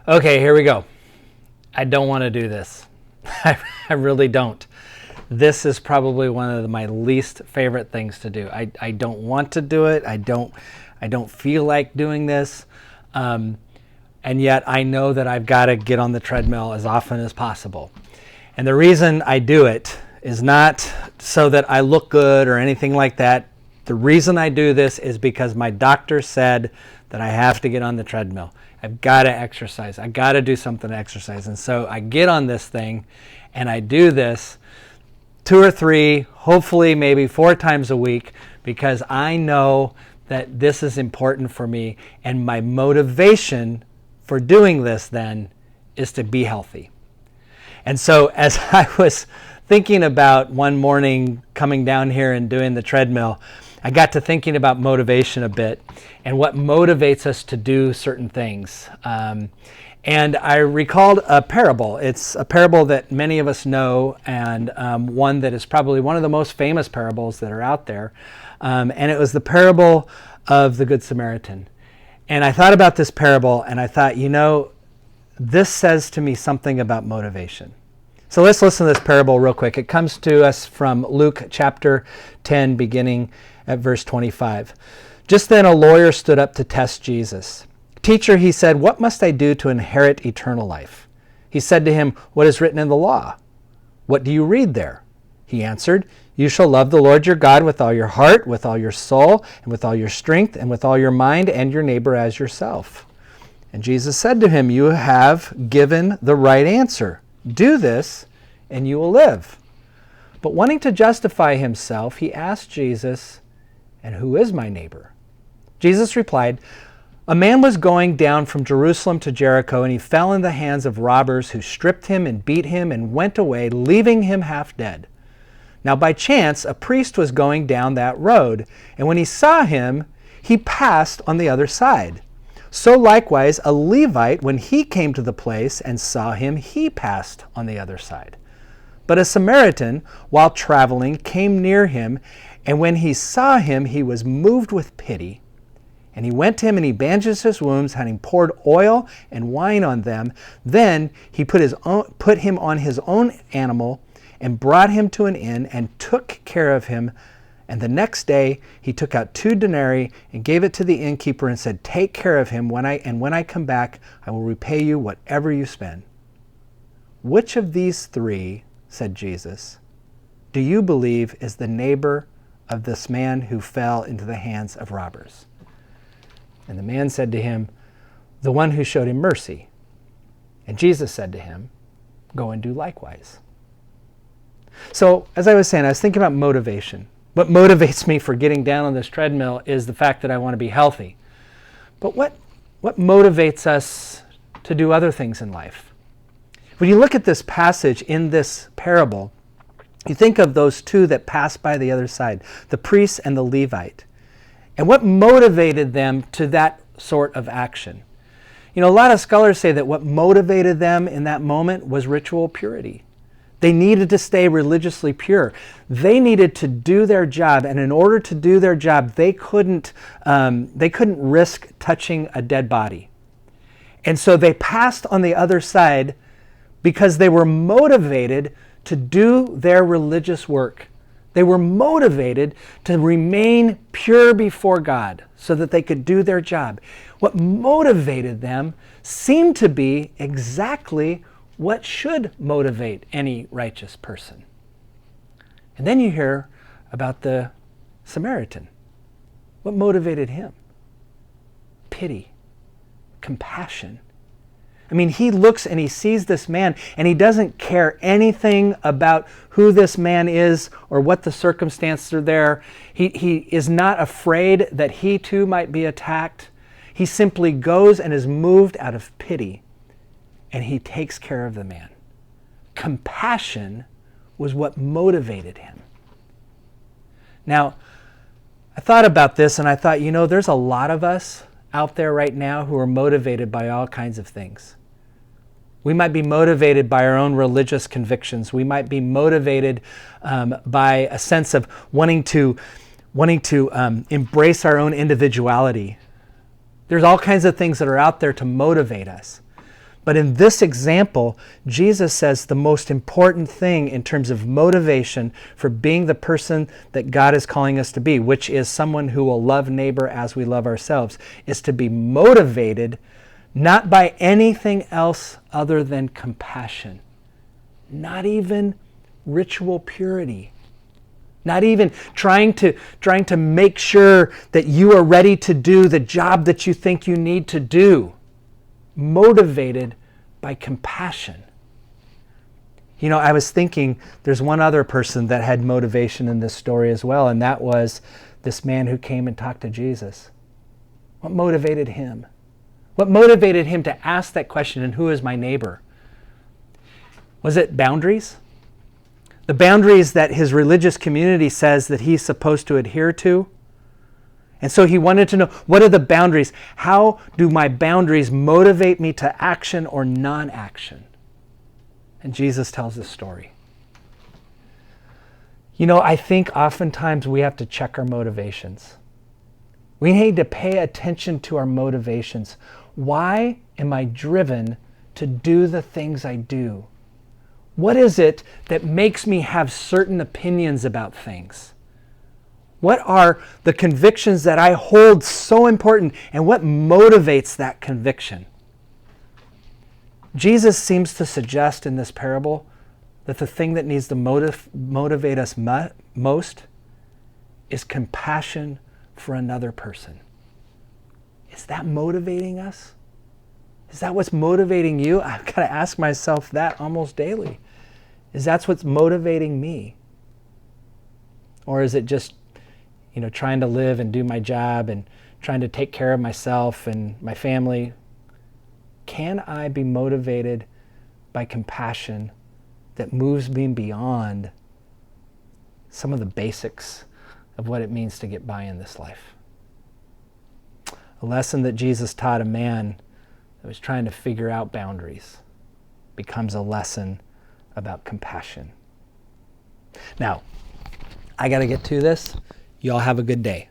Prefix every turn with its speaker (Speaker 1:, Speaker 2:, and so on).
Speaker 1: Okay, here we go. I don't want to do this. I really don't. This is probably one of my least favorite things to do. I don't want to do it. I don't feel like doing this. And yet I know that I've got to get on the treadmill as often as possible. And the reason I do it is not so that I look good or anything like that. The reason I do this is because my doctor said that I have to get on the treadmill. I've got to exercise. I got to do something to exercise. And so I get on this thing and I do this 2 or 3, hopefully maybe 4 times a week, because I know that this is important for me. And my motivation for doing this then is to be healthy. And so as I was thinking about one morning coming down here and doing the treadmill, I got to thinking about motivation a bit and what motivates us to do certain things. And I recalled a parable. It's a parable that many of us know, and one that is probably one of the most famous parables that are out there. And it was the parable of the Good Samaritan. And I thought about this parable and I thought, this says to me something about motivation. So let's listen to this parable real quick. It comes to us from Luke chapter 10, beginning at verse 25. Just then a lawyer stood up to test Jesus. "Teacher," he said, "what must I do to inherit eternal life?" He said to him, "What is written in the law? What do you read there?" He answered, "You shall love the Lord your God with all your heart, with all your soul, and with all your strength, and with all your mind, and your neighbor as yourself." And Jesus said to him, "You have given the right answer. Do this, and you will live." But wanting to justify himself, he asked Jesus, "And who is my neighbor?" Jesus replied, "A man was going down from Jerusalem to Jericho, and he fell in the hands of robbers who stripped him and beat him and went away, leaving him half dead. Now by chance a priest was going down that road, and when he saw him, he passed on the other side. So likewise a Levite, when he came to the place and saw him, he passed on the other side. But a Samaritan, while traveling, came near him, and when he saw him, he was moved with pity. And he went to him and he bandaged his wounds, having poured oil and wine on them. Then he put him on his own animal and brought him to an inn and took care of him. And the next day he took out 2 denarii and gave it to the innkeeper and said, 'Take care of him, when I come back, I will repay you whatever you spend.' Which of these 3, said Jesus, do you believe is the neighbor of this man who fell into the hands of robbers?" And the man said to him, "The one who showed him mercy." And Jesus said to him, "Go and do likewise." So, as I was saying, I was thinking about motivation. What motivates me for getting down on this treadmill is the fact that I want to be healthy. But what motivates us to do other things in life? When you look at this passage in this parable, you think of those 2 that passed by the other side, the priest and the Levite. And what motivated them to that sort of action? A lot of scholars say that what motivated them in that moment was ritual purity. They needed to stay religiously pure. They needed to do their job, and in order to do their job, they couldn't risk touching a dead body. And so they passed on the other side because they were motivated to do their religious work. They were motivated to remain pure before God so that they could do their job. What motivated them seemed to be exactly what should motivate any righteous person. And then you hear about the Samaritan. What motivated him? Pity, compassion. He looks and he sees this man and he doesn't care anything about who this man is or what the circumstances are there. He is not afraid that he too might be attacked. He simply goes and is moved out of pity, and he takes care of the man. Compassion was what motivated him. Now, I thought about this and I thought, there's a lot of us out there right now who are motivated by all kinds of things. We might be motivated by our own religious convictions. We might be motivated by a sense of wanting to embrace our own individuality. There's all kinds of things that are out there to motivate us. But in this example, Jesus says the most important thing in terms of motivation for being the person that God is calling us to be, which is someone who will love neighbor as we love ourselves, is to be motivated not by anything else other than compassion. Not even ritual purity. Not even trying to make sure that you are ready to do the job that you think you need to do. Motivated by compassion. You know, I was thinking there's one other person that had motivation in this story as well, and that was this man who came and talked to Jesus. What motivated him? What motivated him to ask that question, and who is my neighbor? Was it boundaries? The boundaries that his religious community says that he's supposed to adhere to? And so he wanted to know, what are the boundaries? How do my boundaries motivate me to action or non-action? And Jesus tells this story. You know, I think oftentimes we have to check our motivations. We need to pay attention to our motivations. Why am I driven to do the things I do? What is it that makes me have certain opinions about things? What are the convictions that I hold so important, and what motivates that conviction? Jesus seems to suggest in this parable that the thing that needs to motivate us most is compassion for another person. Is that motivating us? Is that what's motivating you? I've got to ask myself that almost daily. Is that what's motivating me? Or is it just, trying to live and do my job and trying to take care of myself and my family? Can I be motivated by compassion that moves me beyond some of the basics of what it means to get by in this life? A lesson that Jesus taught a man that was trying to figure out boundaries becomes a lesson about compassion. Now, I got to get to this. You all have a good day.